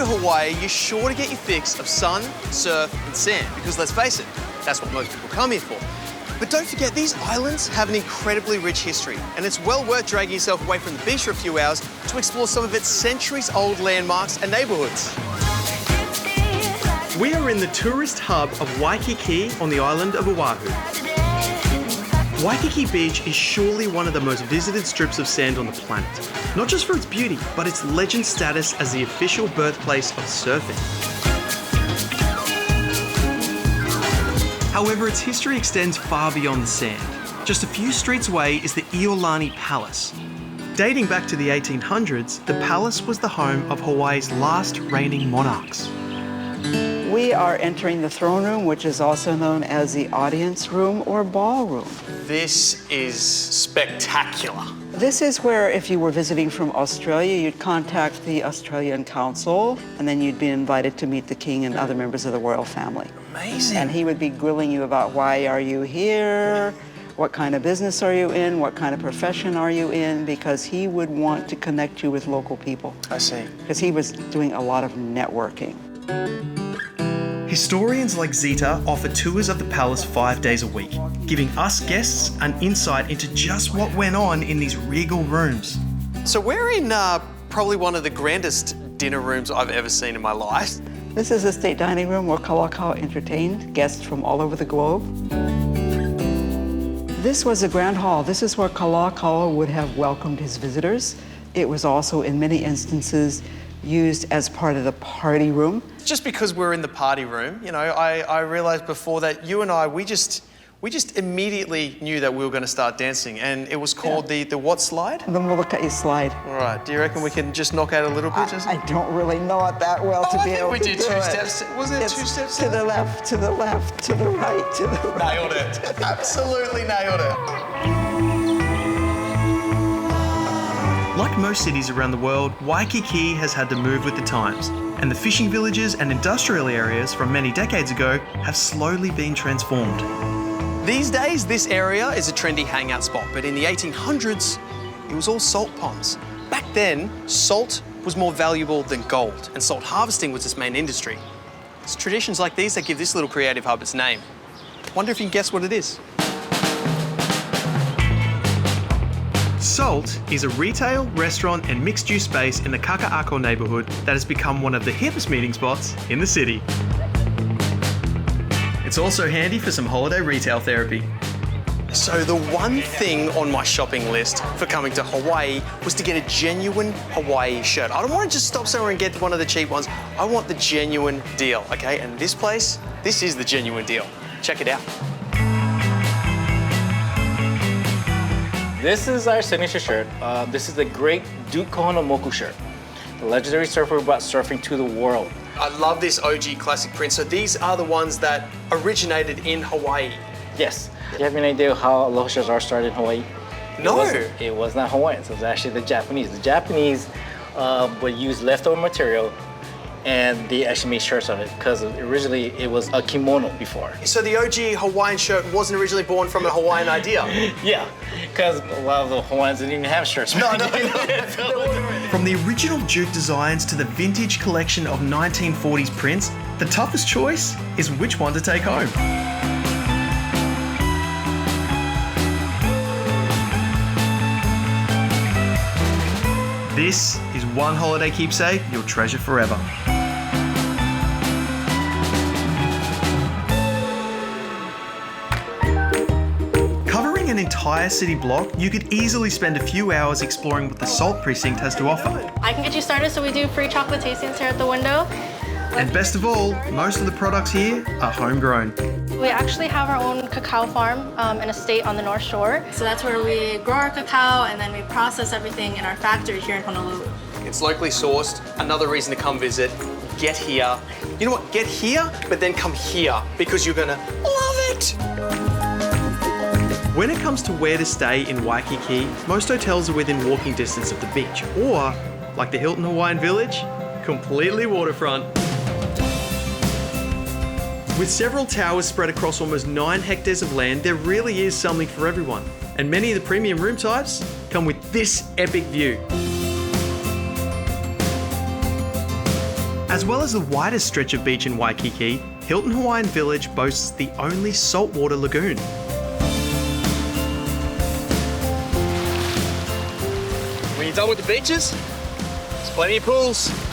to Hawaii, you're sure to get your fix of sun, surf and sand, because let's face it, that's what most people come here for. But don't forget, these islands have an incredibly rich history, and it's well worth dragging yourself away from the beach for a few hours to explore some of its centuries-old landmarks and neighbourhoods. We are in the tourist hub of Waikiki on the island of Oahu. Waikiki Beach is surely one of the most visited strips of sand on the planet, not just for its beauty, but its legend status as the official birthplace of surfing. However, its history extends far beyond the sand. Just a few streets away is the Iolani Palace. Dating back to the 1800s, the palace was the home of Hawaii's last reigning monarchs. We are entering the throne room, which is also known as the audience room or ballroom. This is spectacular. This is where, if you were visiting from Australia, you'd contact the Australian Council, and then you'd be invited to meet the king and other members of the royal family. Amazing. And he would be grilling you about why are you here, what kind of business are you in, what kind of profession are you in, because he would want to connect you with local people. I see. Because he was doing a lot of networking. Historians like Zita offer tours of the palace 5 days a week, giving us guests an insight into just what went on in these regal rooms. So we're in probably one of the grandest dinner rooms I've ever seen in my life. This is the state dining room where Kalakaua entertained guests from all over the globe. This was a grand hall. This is where Kalakaua would have welcomed his visitors. It was also, in many instances, used as part of the party room. Just because we're in the party room, you know, I realised before that you and I, we just immediately knew that we were going to start dancing, and it was called the what slide? The Molokai slide. All right, do you reckon we can just knock out a little bit? I don't really know it that well to be able to do it. We did 2 steps. Was it 2 steps? To the left, to the left, to the right, to the right. Nailed it. Absolutely nailed it. Like most cities around the world, Waikiki has had to move with the times, and the fishing villages and industrial areas from many decades ago have slowly been transformed. These days, this area is a trendy hangout spot, but in the 1800s, it was all salt ponds. Back then, salt was more valuable than gold, and salt harvesting was its main industry. It's traditions like these that give this little creative hub its name. Wonder if you can guess what it is. Salt is a retail, restaurant and mixed-use space in the Kaka'ako neighbourhood that has become one of the hippest meeting spots in the city. It's also handy for some holiday retail therapy. So the one thing on my shopping list for coming to Hawaii was to get a genuine Hawaii shirt. I don't want to just stop somewhere and get one of the cheap ones. I want the genuine deal, okay? And this place, this is the genuine deal. Check it out. This is our signature shirt. This is the Great Duke Kohonomoku shirt. The legendary surfer who brought surfing to the world. I love this OG classic print. So these are the ones that originated in Hawaii. Yes. Do you have any idea how aloha shirts are started in Hawaii? No. It was not Hawaiians. It was actually the Japanese. The Japanese would use leftover material and they actually made shirts of it because originally it was a kimono before. So the OG Hawaiian shirt wasn't originally born from a Hawaiian idea? Yeah, because a lot of the Hawaiians didn't even have shirts. No. From the original Duke designs to the vintage collection of 1940s prints, the toughest choice is which one to take home. This is one holiday keepsake you'll treasure forever. Covering an entire city block, you could easily spend a few hours exploring what the Salt Precinct has to offer. I can get you started, so we do free chocolate tastings here at the window. And best of all, most of the products here are homegrown. We actually have our own cacao farm in a state on the North Shore. So that's where we grow our cacao and then we process everything in our factory here in Honolulu. It's locally sourced. Another reason to come visit. Get here. You know what? Get here, but then come here because you're gonna love it. When it comes to where to stay in Waikiki, most hotels are within walking distance of the beach, or, like the Hilton Hawaiian Village, completely waterfront. With several towers spread across almost 9 hectares of land, there really is something for everyone. And many of the premium room types come with this epic view. As As well as the widest stretch of beach in Waikiki, Hilton Hawaiian Village boasts the only saltwater lagoon. When you're done with the beaches, there's plenty of pools.